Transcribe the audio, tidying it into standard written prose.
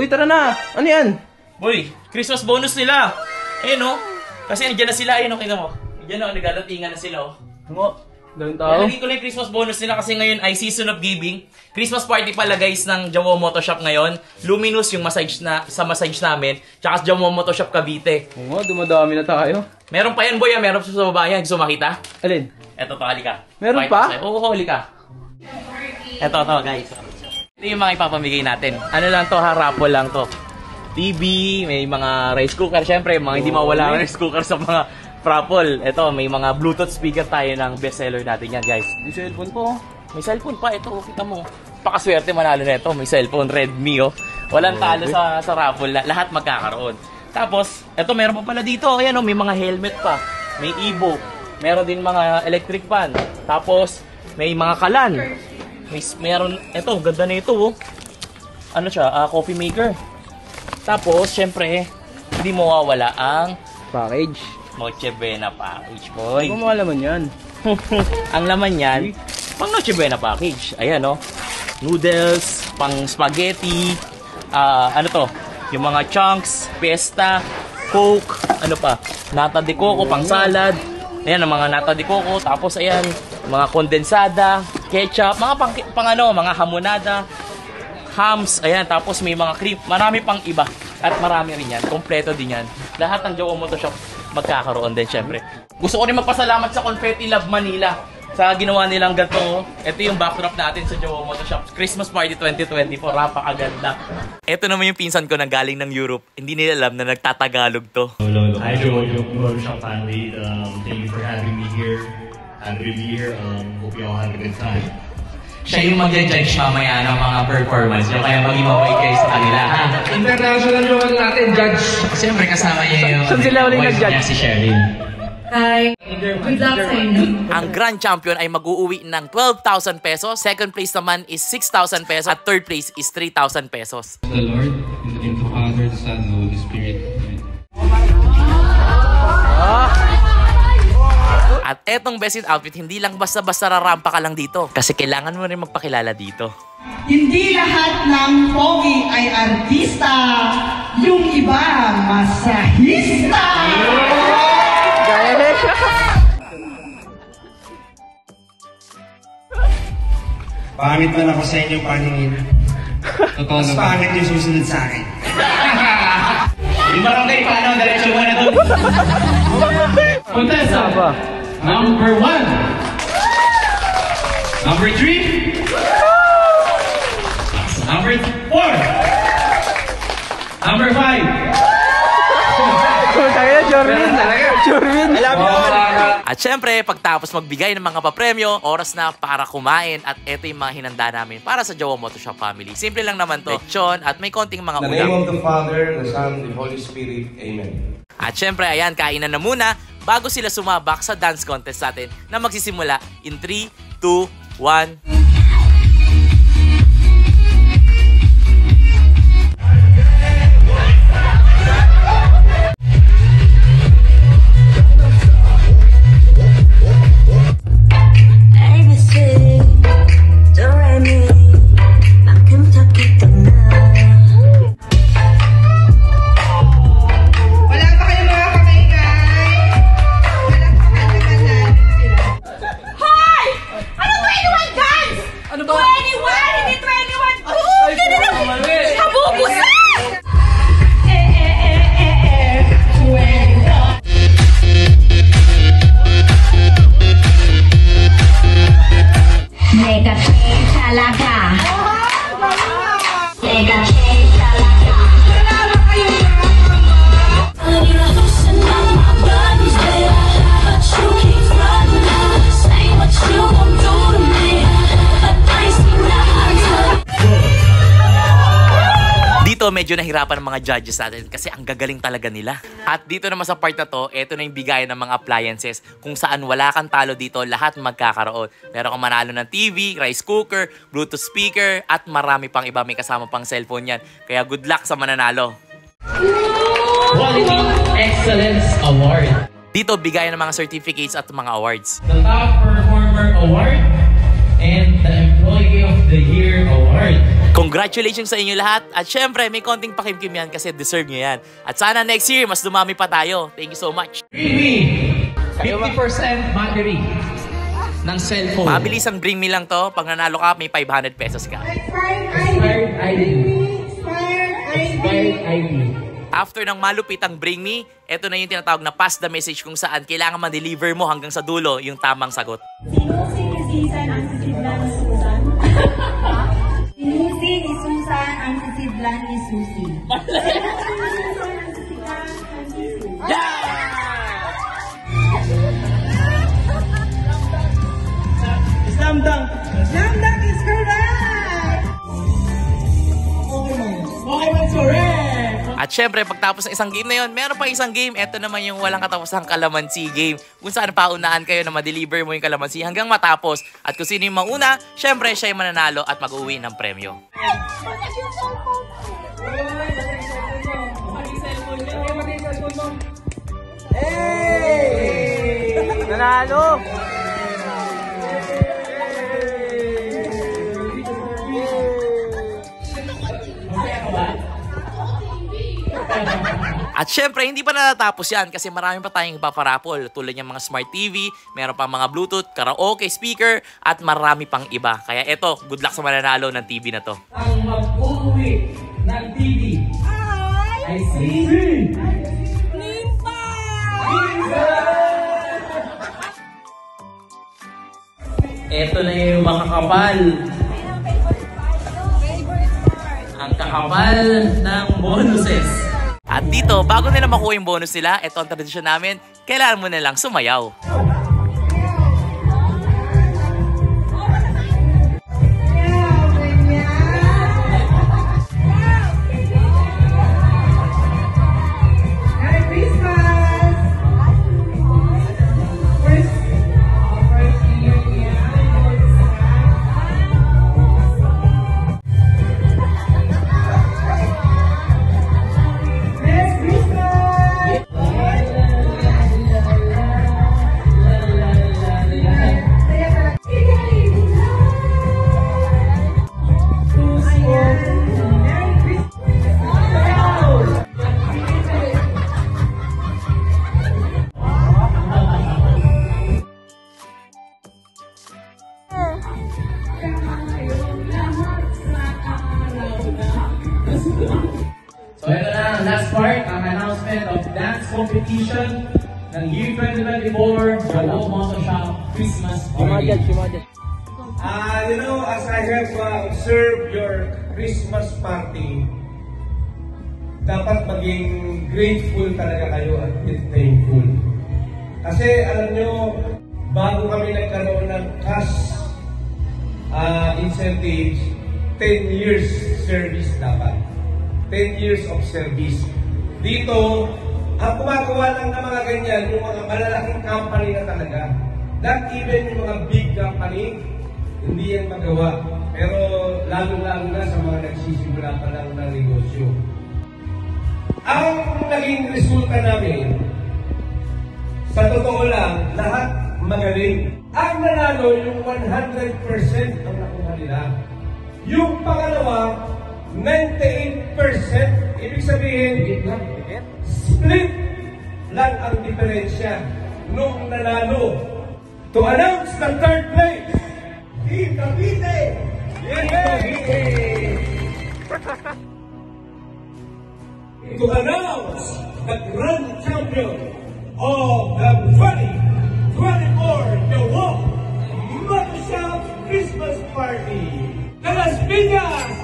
Uy, tara na! Ano yan? Boy, Christmas bonus nila! Eh no? Kasi nandiyan na sila, no? Kita mo. Nandiyan na, nagdadatingan na sila, oh. Ano? Daming tao? Nalagay ko lang yung Christmas bonus nila kasi ngayon ay season of giving. Christmas party pala guys ng Jawo Moto Shop ngayon. Luminous yung massage sa massage namin. Tsaka sa Jawo Moto Shop Cavite. Oo nga, dumadami na tayo. Meron pa yan boy, meron pa sa baba yan. Gusto makita? Alin? Eto to, halika. Meron pa? Oo, halika. Eto to guys. Ito yung mga ipapamigay natin. Ano lang to, raffle lang to. TV, may mga rice cooker. Siyempre, mga hindi mawala ng rice cooker sa mga raffle. Ito, may mga Bluetooth speaker tayo ng bestseller natin yan guys. May cellphone po. May cellphone pa, ito, kita mo. Pakaswerte manalo na ito, may cellphone, Redmi oh. Walang talo sa raffle, lahat magkakaroon. Tapos, ito meron pa pala dito, ayan oh, may mga helmet pa. May e-book, meron din mga electric fan. Tapos, may mga kalan. Meron, ito, ganda na ito oh. Ano siya, coffee maker. Tapos, syempre, hindi mawawala ang Package. Noche Buena package, boy. Ano mga laman yan? Ang laman yan, pang Noche Buena package. Ayan, no? Noodles, pang spaghetti, ano to? Yung mga chunks, pesta, coke, ano pa? Nata de coco, pang salad. Ayan, ang mga nata de coco. Tapos, ayan, mga kondensada, ketchup, mga mga hamonada, hams, ayan. Tapos, may mga cream. Marami pang iba. At marami rin yan. Kompleto din yan. Lahat ng Jawo Moto Shop magkakaroon din, syempre. Gusto ko rin magpasalamat sa Confetti Love Manila sa ginawa nilang gato. Ito yung backdrop natin sa Jawo Moto Shop Christmas Party 2024. Napakaganda. Ito naman yung pinsan ko na galing ng Europe. Hindi nila alam na nagtatagalog to. Hello. Hi, Jawo Moto Shop family. Thank you for having me here. Happy to be here. Hope you all have a good time. Siya yung mag-judge mamaya ng mga performance nyo, kaya maging mabait kayo sa kanila. International naman natin, judge. Siyempre kasama niya yung Saan sila ulit nag-judge? Si Sheryl. Hi. Good luck sa inyo. Ang grand champion ay mag-uuwi ng 12,000 pesos. Second place naman is 6,000 pesos. At third place is 3,000 pesos. The Lord, in the name of the Father, the Son, and the Holy Spirit. At etong best in outfit, hindi lang basta-basta rarampa ka lang dito. Kasi kailangan mo rin magpakilala dito. Hindi lahat ng pogi ay artista. Yung iba, masahista. Pangit man ako sa inyong paningin. Mas pangit yung susunod sa akin. Yung barangay, paano? Diretso mo na doon. Contessa, number 1. Number 3. Number 4. Number 5. Jorvin talaga. Jorvin. I love you all. At syempre, pagtapos magbigay ng mga papremyo, oras na para kumain. At ito yung mga hinanda namin para sa Jawo Moto Shop family. Simple lang naman to. Lechon at may konting mga ulam. In the name of the Father, the Son, and the Holy Spirit. Amen. At syempre, ayan, kainan na muna bago sila sumabak sa dance contest natin na magsisimula in 3, 2, 1... Medyo nahirapan ng mga judges natin kasi ang gagaling talaga nila. At dito naman sa part na to, ito na yung bigayan ng mga appliances kung saan wala kang talo dito, lahat magkakaroon. Meron kang manalo ng TV, rice cooker, Bluetooth speaker, at marami pang iba. May kasama pang cellphone yan. Kaya good luck sa mananalo. Quality Excellence Award. Dito, bigayan ng mga certificates at mga awards. The Top Performer Award and the Employee of the Year Award. Congratulations sa inyo lahat. At syempre, may konting pakimkim yan kasi deserve nyo yan. At sana next year, mas dumami pa tayo. Thank you so much. Bring me 50% battery ng cellphone. Mabilis ang bring me lang to. Pag nanalo ka, may 500 pesos ka. Expired ID. Expired ID. After ng malupitang bring me, eto na yung tinatawag na pass the message kung saan kailangan ma-deliver mo hanggang sa dulo yung tamang sagot. Sinusi ni Susan ang sisidlan ni Susan. Sinusi ni Susan ang sisidlan ni Susi. Slam dunk! Slam dunk is correct! Okay, that's correct! At syempre, pagtapos ng isang game na yun, meron pa isang game. Ito naman yung walang katapusang kalamansi game. Kung saan paunahan kayo na ma-deliver mo yung kalamansi hanggang matapos. At kung sino yung mauna, syempre siya yung mananalo at mag-uwi ng premyo. Nanalo! At syempre, hindi pa natatapos yan kasi marami pa tayong ipaparapol tulad ng mga smart TV, meron pa mga Bluetooth, karaoke, speaker, at marami pang iba. Kaya eto, good luck sa mananalo ng TV na to. Ang mag-uwi ng TV ay si Limpa! Eto na yung mga kapal. Ang kakapal ng bonuses. At dito, bago nila makuha yung bonus nila, ito ang tradisyon namin, kailangan mo na lang sumayaw. So ito na ang last part, ang announcement of dance competition ng Year 2024 Jawok Moto Shop Christmas Party. As I have observed your Christmas party, dapat maging grateful talaga kayo at thankful. Kasi alam nyo, bago kami nagkaroon ng cash incentives, 10 years service dapat. 10 years of service. Dito, ang gumagawa lang ng mga ganyan, yung mga malalaking company na talaga. Not even yung mga big company, hindi yan magawa. Pero lalo-lalo na sa mga nagsisimula pa lang ng negosyo. Ang naging resulta namin, sa totoo lang, lahat magaling. Ang nanalo, yung 100% ang nakuha nila. Yung pangalawa, 98%. Ibig sabihin, split lang ang diferensya nung nanalo. To announce the third place, Team Cavite! Yay! To announce the grand champion of the 2024 Jawok Moto Shop Christmas Party, Las Piñas!